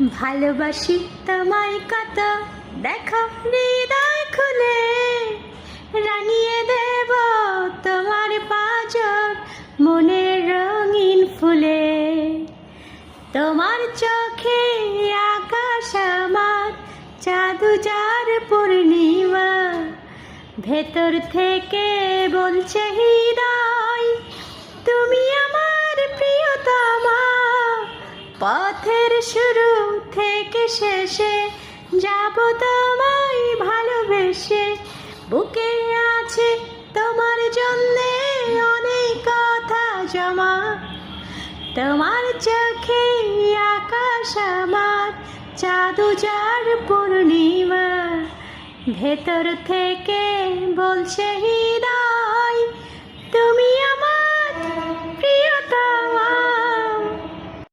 ভালোবাসি তোমায় কত, দেখো হৃদয় খুলে রানিয়ে দেব তোমার পাঁজর মনের রঙিন ফুলে। তোমার চোখে আকাশ আমার জাদু যার পূর্ণিমা, ভেতর থেকে বলছে হৃদয় তুমি আমার প্রিয়তমা। পথের শুরু থেকে শেষে যাব তোমায় ভালোবেসে, বুকে আছে তোমার জন্যে অনেক কথা জমা। তোমার চোখে আকাশ আমার জাদু যার পূর্ণিমা, ভেতর থেকে বলছে হৃদয়